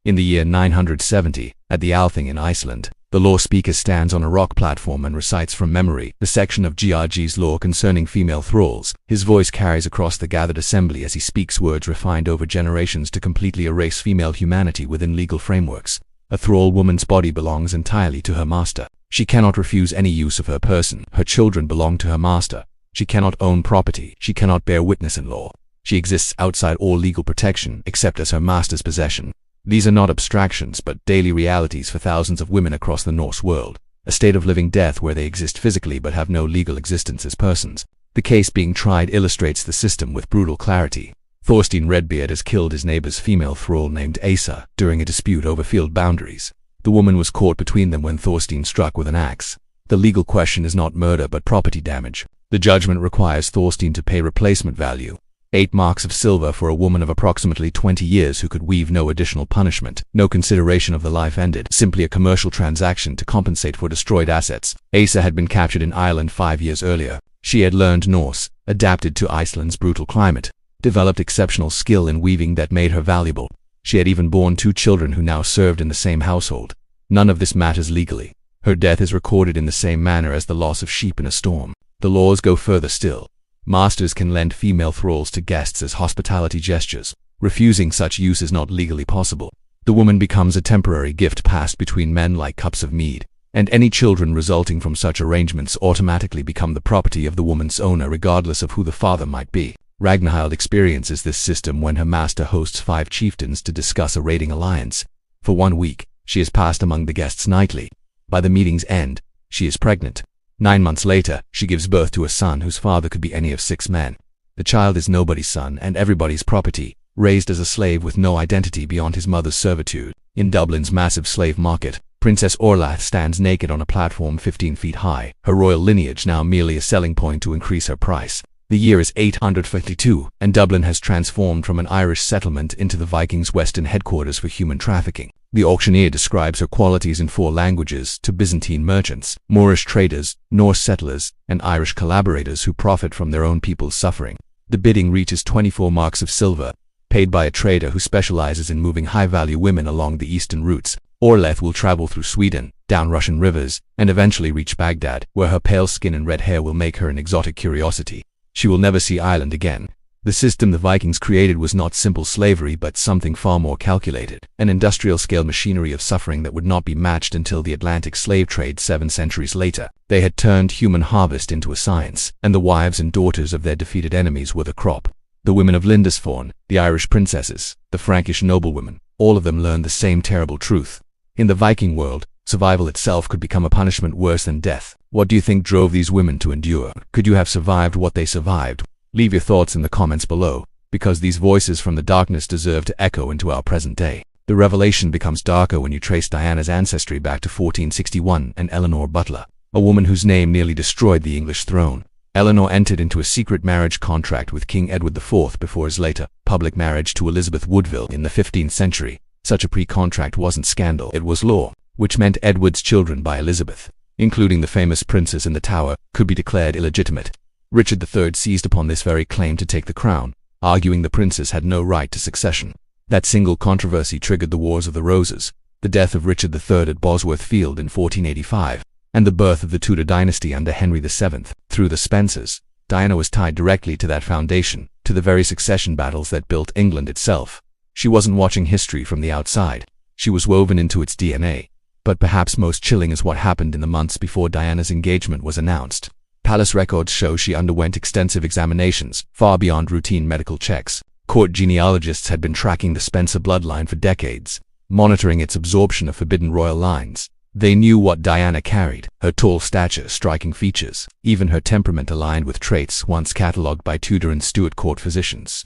In the year 970, at the Althing in Iceland, the law speaker stands on a rock platform and recites from memory the section of Genealogy's law concerning female thralls. His voice carries across the gathered assembly as he speaks words refined over generations to completely erase female humanity within legal frameworks. A thrall woman's body belongs entirely to her master. She cannot refuse any use of her person. Her children belong to her master. She cannot own property. She cannot bear witness in law. She exists outside all legal protection except as her master's possession. These are not abstractions but daily realities for thousands of women across the Norse world, a state of living death where they exist physically but have no legal existence as persons. The case being tried illustrates the system with brutal clarity. Thorstein Redbeard has killed his neighbor's female thrall named Asa during a dispute over field boundaries. The woman was caught between them when Thorstein struck with an axe. The legal question is not murder but property damage. The judgment requires Thorstein to pay replacement value, 8 marks of silver for a woman of approximately 20 years who could weave no additional punishment, no consideration of the life ended, simply a commercial transaction to compensate for destroyed assets. Asa had been captured in Ireland 5 years earlier. She had learned Norse, adapted to Iceland's brutal climate, developed exceptional skill in weaving that made her valuable. She had even borne 2 children who now served in the same household. None of this matters legally. Her death is recorded in the same manner as the loss of sheep in a storm. The laws go further still. Masters can lend female thralls to guests as hospitality gestures. Refusing such use is not legally possible. The woman becomes a temporary gift passed between men like cups of mead, and any children resulting from such arrangements automatically become the property of the woman's owner regardless of who the father might be. Ragnhild experiences this system when her master hosts 5 chieftains to discuss a raiding alliance. For 1 week, she is passed among the guests nightly. By the meeting's end, she is pregnant. 9 months later, she gives birth to a son whose father could be any of 6 men. The child is nobody's son and everybody's property, raised as a slave with no identity beyond his mother's servitude. In Dublin's massive slave market, Princess Orlath stands naked on a platform 15 feet high, her royal lineage now merely a selling point to increase her price. The year is 852, and Dublin has transformed from an Irish settlement into the Vikings' western headquarters for human trafficking. The auctioneer describes her qualities in 4 languages to Byzantine merchants, Moorish traders, Norse settlers, and Irish collaborators who profit from their own people's suffering. The bidding reaches 24 marks of silver, paid by a trader who specializes in moving high-value women along the eastern routes. Orlath will travel through Sweden, down Russian rivers, and eventually reach Baghdad, where her pale skin and red hair will make her an exotic curiosity. She will never see Ireland again. The system the Vikings created was not simple slavery but something far more calculated, an industrial-scale machinery of suffering that would not be matched until the Atlantic slave trade 7 centuries later. They had turned human harvest into a science, and the wives and daughters of their defeated enemies were the crop. The women of Lindisfarne, the Irish princesses, the Frankish noblewomen, all of them learned the same terrible truth. In the Viking world, survival itself could become a punishment worse than death. What do you think drove these women to endure? Could you have survived what they survived? Leave your thoughts in the comments below, because these voices from the darkness deserve to echo into our present day. The revelation becomes darker when you trace Diana's ancestry back to 1461 and Eleanor Butler, a woman whose name nearly destroyed the English throne. Eleanor entered into a secret marriage contract with King Edward IV before his later public marriage to Elizabeth Woodville in the 15th century. Such a pre-contract wasn't scandal, it was law, which meant Edward's children by Elizabeth, including the famous princes in the Tower, could be declared illegitimate. Richard III seized upon this very claim to take the crown, arguing the princes had no right to succession. That single controversy triggered the Wars of the Roses, the death of Richard III at Bosworth Field in 1485, and the birth of the Tudor dynasty under Henry VII. Through the Spencers, Diana was tied directly to that foundation, to the very succession battles that built England itself. She wasn't watching history from the outside. She was woven into its DNA. But perhaps most chilling is what happened in the months before Diana's engagement was announced. Palace records show she underwent extensive examinations, far beyond routine medical checks. Court genealogists had been tracking the Spencer bloodline for decades, monitoring its absorption of forbidden royal lines. They knew what Diana carried, her tall stature, striking features, even her temperament aligned with traits once catalogued by Tudor and Stuart court physicians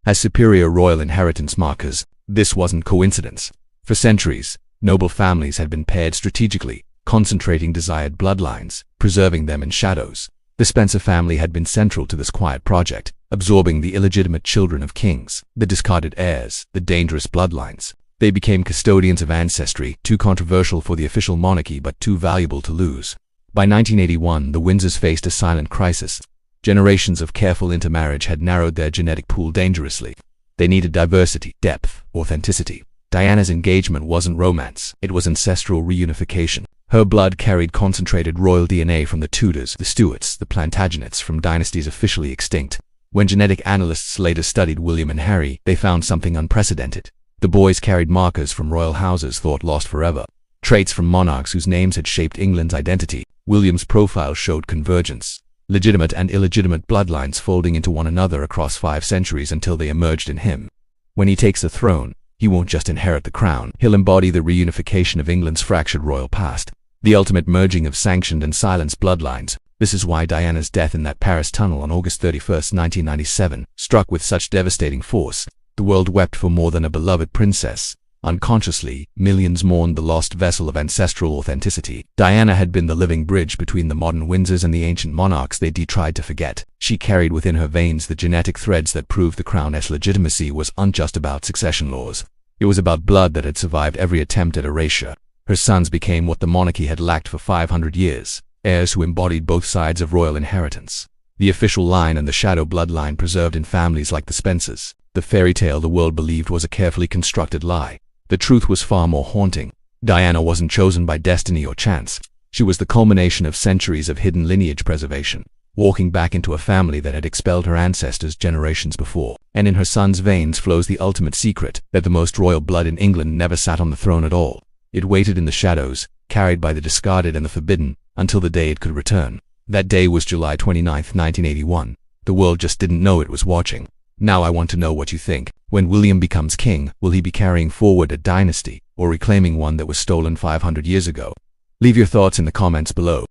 as superior royal inheritance markers. This wasn't coincidence. For centuries, noble families had been paired strategically, concentrating desired bloodlines, preserving them in shadows. The Spencer family had been central to this quiet project, absorbing the illegitimate children of kings, the discarded heirs, the dangerous bloodlines. They became custodians of ancestry, too controversial for the official monarchy but too valuable to lose. By 1981, the Windsors faced a silent crisis. Generations of careful intermarriage had narrowed their genetic pool dangerously. They needed diversity, depth, authenticity. Diana's engagement wasn't romance, it was ancestral reunification. Her blood carried concentrated royal DNA from the Tudors, the Stuarts, the Plantagenets, from dynasties officially extinct. When genetic analysts later studied William and Harry, they found something unprecedented. The boys carried markers from royal houses thought lost forever, traits from monarchs whose names had shaped England's identity. William's profile showed convergence, legitimate and illegitimate bloodlines folding into one another across 5 centuries until they emerged in him. When he takes the throne, he won't just inherit the crown, he'll embody the reunification of England's fractured royal past, the ultimate merging of sanctioned and silenced bloodlines. This is why Diana's death in that Paris tunnel on August 31, 1997, struck with such devastating force. The world wept for more than a beloved princess. Unconsciously, millions mourned the lost vessel of ancestral authenticity. Diana had been the living bridge between the modern Windsors and the ancient monarchs they tried to forget. She carried within her veins the genetic threads that proved the crown's legitimacy was unjust about succession laws. It was about blood that had survived every attempt at erasure. Her sons became what the monarchy had lacked for 500 years, heirs who embodied both sides of royal inheritance. The official line and the shadow bloodline preserved in families like the Spencers. The fairy tale the world believed was a carefully constructed lie. The truth was far more haunting. Diana wasn't chosen by destiny or chance. She was the culmination of centuries of hidden lineage preservation, walking back into a family that had expelled her ancestors generations before. And in her son's veins flows the ultimate secret, that the most royal blood in England never sat on the throne at all. It waited in the shadows, carried by the discarded and the forbidden, until the day it could return. That day was July 29, 1981. The world just didn't know it was watching. Now I want to know what you think. When William becomes king, will he be carrying forward a dynasty, or reclaiming one that was stolen 500 years ago? Leave your thoughts in the comments below.